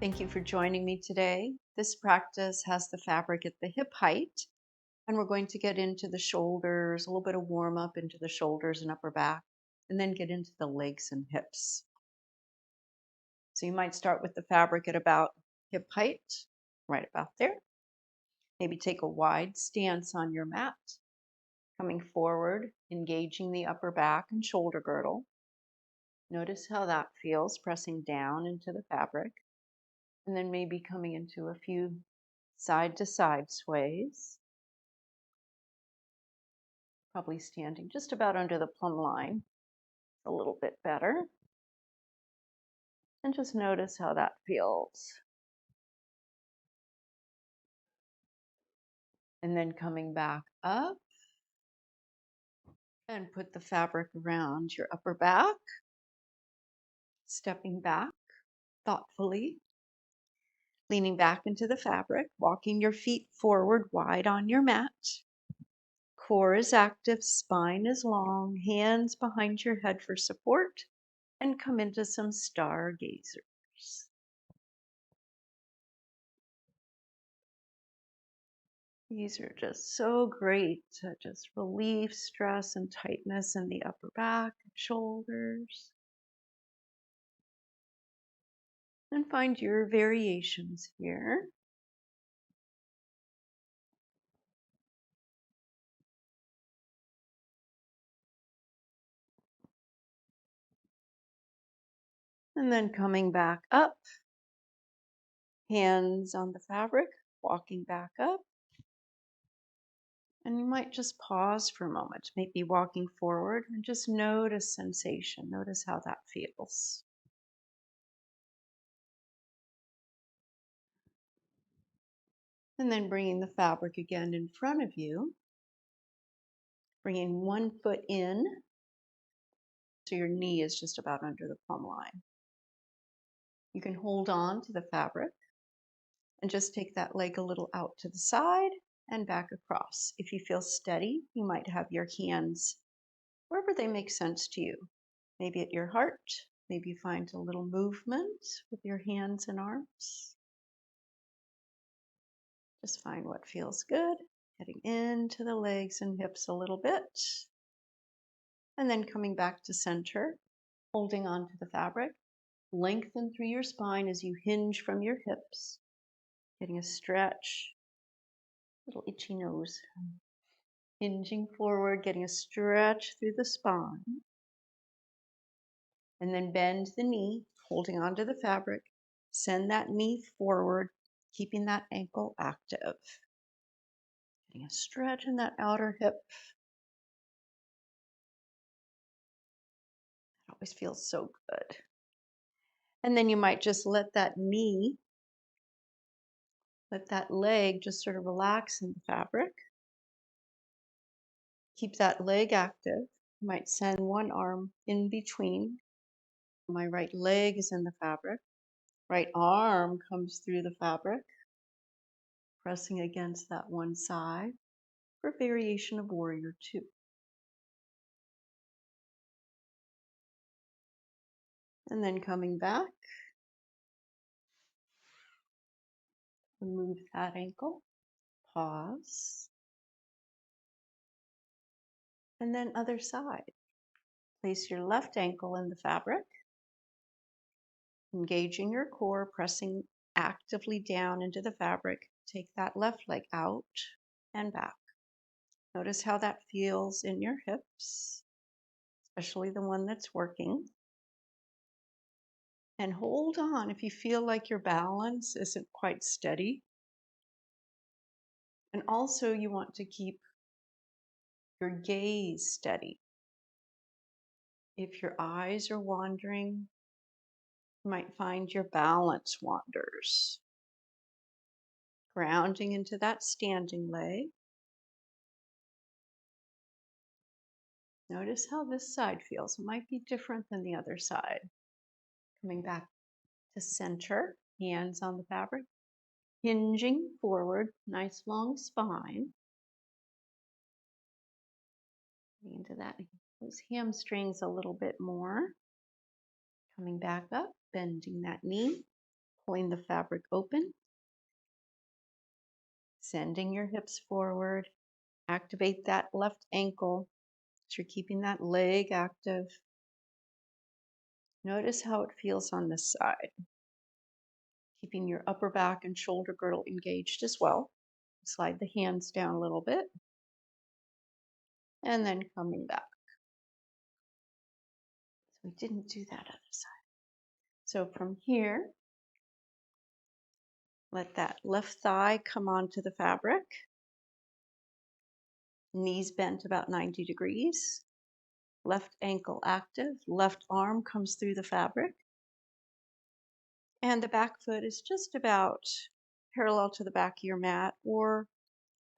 Thank you for joining me today. This practice has the fabric at the hip height, and we're going to get into the shoulders, a little bit of warm up into the shoulders and upper back, and then get into the legs and hips. So you might start with the fabric at about hip height, right about there. Maybe take a wide stance on your mat, coming forward, engaging the upper back and shoulder girdle. Notice how that feels, pressing down into the fabric. And then maybe coming into a few side to side sways, probably standing just about under the plumb line, a little bit better. And just notice how that feels. And then coming back up and put the fabric around your upper back, stepping back thoughtfully, leaning back into the fabric, walking your feet forward wide on your mat. Core is active, spine is long, hands behind your head for support, and come into some stargazers. These are just so great to just relieve stress and tightness in the upper back and shoulders. And find your variations here. And then coming back up, hands on the fabric, walking back up. And you might just pause for a moment, maybe walking forward, and just notice sensation. Notice how that feels. And then bringing the fabric again in front of you, bringing one foot in so your knee is just about under the plumb line. You can hold on to the fabric and just take that leg a little out to the side and back across. If you feel steady, you might have your hands wherever they make sense to you. Maybe at your heart, maybe you find a little movement with your hands and arms. Just find what feels good, getting into the legs and hips a little bit. And then coming back to center, holding on to the fabric. Lengthen through your spine as you hinge from your hips, getting a stretch, little itchy nose. Hinging forward, getting a stretch through the spine. And then bend the knee, holding onto the fabric. Send that knee forward, keeping that ankle active. Getting a stretch in that outer hip. It always feels so good. And then you might just let that knee, let that leg just sort of relax in the fabric. Keep that leg active. You might send one arm in between. My right leg is in the fabric. Right arm comes through the fabric, pressing against that one side for variation of warrior two. And then coming back, move that ankle, pause, and then other side. Place your left ankle in the fabric, engaging your core, pressing actively down into the fabric. Take that left leg out and back. Notice how that feels in your hips, especially the one that's working. And hold on if you feel like your balance isn't quite steady. And also you want to keep your gaze steady. If your eyes are wandering, you might find your balance wanders. Grounding into that standing leg. Notice how this side feels. It might be different than the other side. Coming back to center, hands on the fabric. Hinging forward, nice long spine. Into that, those hamstrings a little bit more. Coming back up, bending that knee, Pulling the fabric open, sending your hips forward. Activate that left ankle. So you're keeping that leg active. Notice how it feels on this side. Keeping your upper back and shoulder girdle engaged as well. Slide the hands down a little bit. And then coming back. So we didn't do that other side. So from here, let that left thigh come onto the fabric. Knees bent about 90 degrees. Left ankle active. Left arm comes through the fabric. And the back foot is just about parallel to the back of your mat, or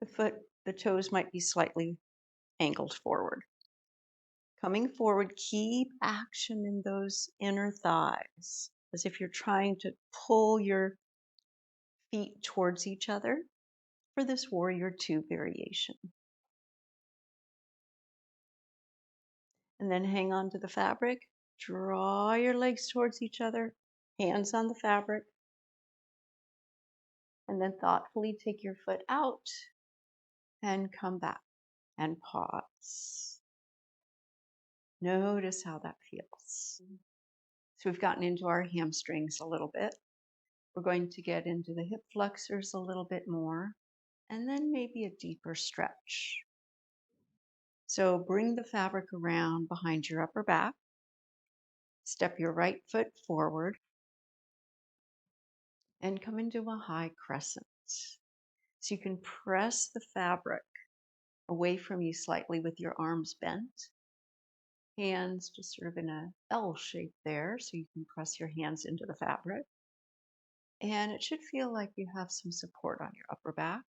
the toes might be slightly angled forward. Coming forward, keep action in those inner thighs, as if you're trying to pull your feet towards each other for this warrior two variation. And then hang on to the fabric, draw your legs towards each other, hands on the fabric, and then thoughtfully take your foot out and come back and pause. Notice how that feels. So we've gotten into our hamstrings a little bit. We're going to get into the hip flexors a little bit more, and then maybe a deeper stretch. So bring the fabric around behind your upper back. Step your right foot forward and come into a high crescent. So you can press the fabric away from you slightly with your arms bent. Hands just sort of in a L shape there, so you can press your hands into the fabric. And it should feel like you have some support on your upper back.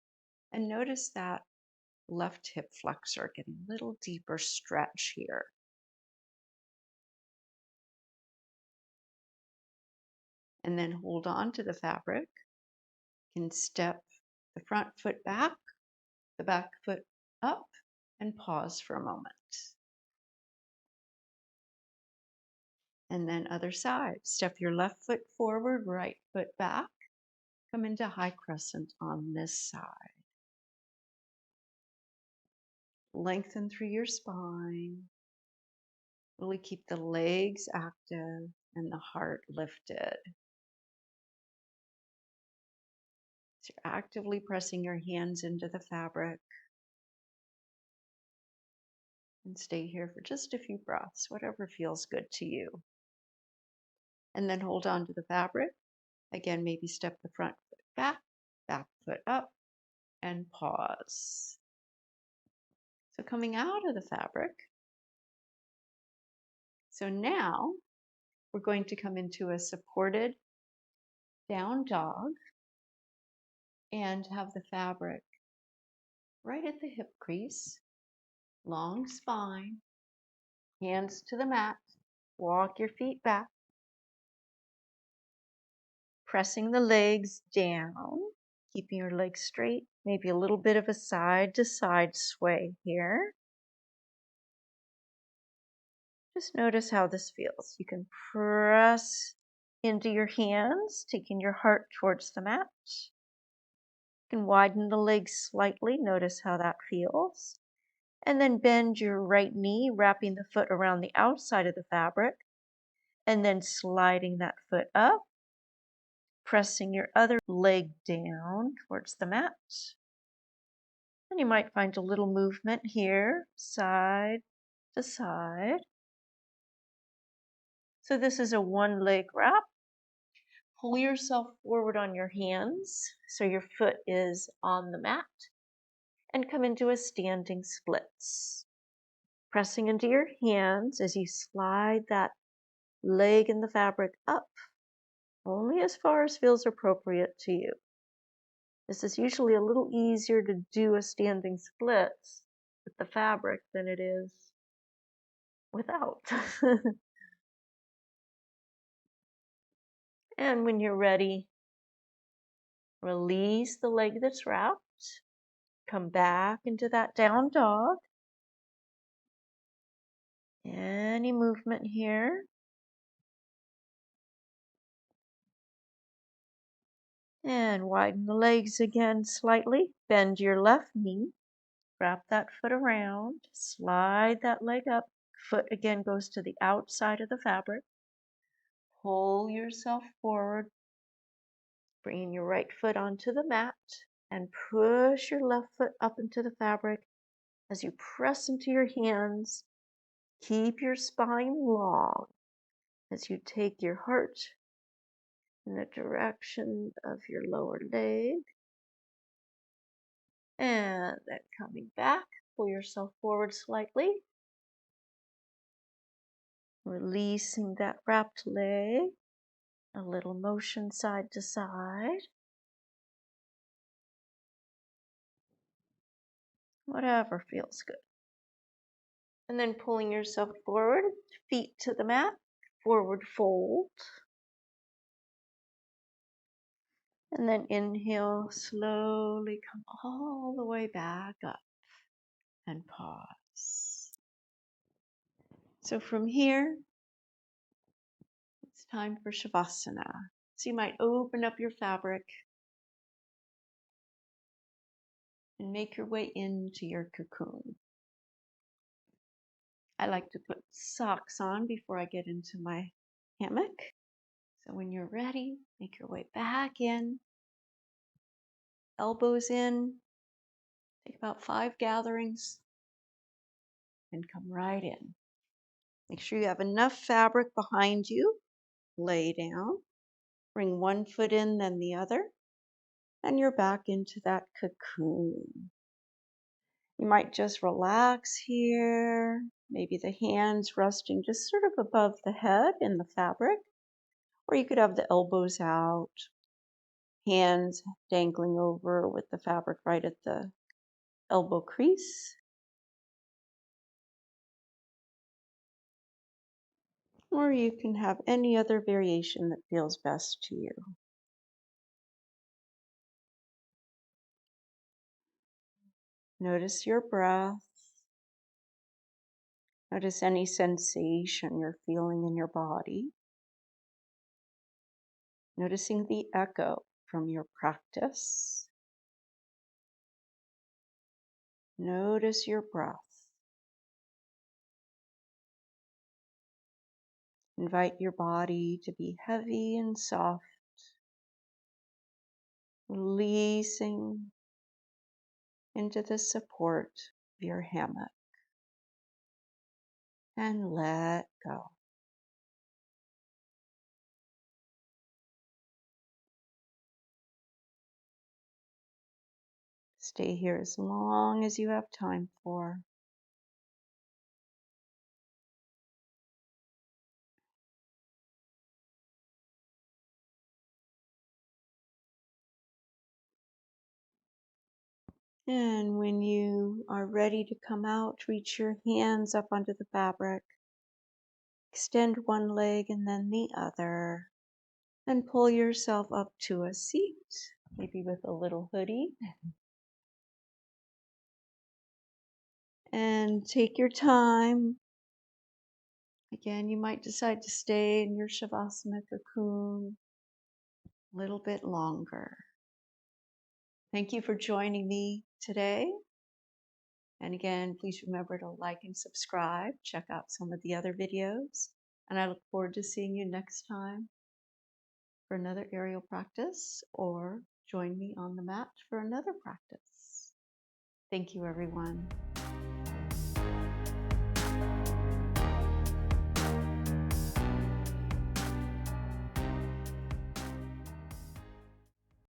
And notice that left hip flexor getting a little deeper stretch here. And then hold on to the fabric. You can step the front foot back, the back foot up, and pause for a moment. And then other side. Step your left foot forward, right foot back. Come into high crescent on this side. Lengthen through your spine. Really keep the legs active and the heart lifted. So you're actively pressing your hands into the fabric. And stay here for just a few breaths, whatever feels good to you. And then hold on to the fabric. Again, maybe step the front foot back, back foot up, and pause. So coming out of the fabric. So now we're going to come into a supported down dog and have the fabric right at the hip crease, long spine, hands to the mat, walk your feet back, pressing the legs down, keeping your legs straight, maybe a little bit of a side to side sway here. Just notice how this feels. You can press into your hands, taking your heart towards the mat. You can widen the legs slightly. Notice how that feels. And then bend your right knee, wrapping the foot around the outside of the fabric, and then sliding that foot up, pressing your other leg down towards the mat. And you might find a little movement here, side to side. So this is a one leg wrap. Pull yourself forward on your hands so your foot is on the mat and come into a standing splits. Pressing into your hands as you slide that leg in the fabric up, only as far as feels appropriate to you. This is usually a little easier to do a standing splits with the fabric than it is without. And when you're ready, release the leg that's wrapped. Come back into that down dog. Any movement here. And widen the legs again slightly. Bend your left knee. Wrap that foot around. Slide that leg up. Foot again goes to the outside of the fabric. Pull yourself forward. Bringing your right foot onto the mat. And push your left foot up into the fabric as you press into your hands. Keep your spine long as you take your heart in the direction of your lower leg. And then coming back, pull yourself forward slightly. Releasing that wrapped leg. A little motion side to side. Whatever feels good. And then pulling yourself forward, feet to the mat, forward fold. And then inhale, slowly come all the way back up and pause. So from here, it's time for Shavasana. So you might open up your fabric and make your way into your cocoon. I like to put socks on before I get into my hammock. So when you're ready, make your way back in, elbows in, take about 5 gatherings, and come right in. Make sure you have enough fabric behind you. Lay down, bring one foot in, then the other, and you're back into that cocoon. You might just relax here, maybe the hands resting just sort of above the head in the fabric, or you could have the elbows out, hands dangling over with the fabric right at the elbow crease. Or you can have any other variation that feels best to you. Notice your breath. Notice any sensation you're feeling in your body. Noticing the echo from your practice. Notice your breath. Invite your body to be heavy and soft, releasing into the support of your hammock. And let go. Stay here as long as you have time for. And when you are ready to come out, reach your hands up onto the fabric. Extend one leg and then the other. And pull yourself up to a seat, maybe with a little hoodie. And take your time. Again, you might decide to stay in your Shavasana cocoon a little bit longer. Thank you for joining me today. And again, please remember to like and subscribe. Check out some of the other videos. And I look forward to seeing you next time for another aerial practice, or join me on the mat for another practice. Thank you, everyone.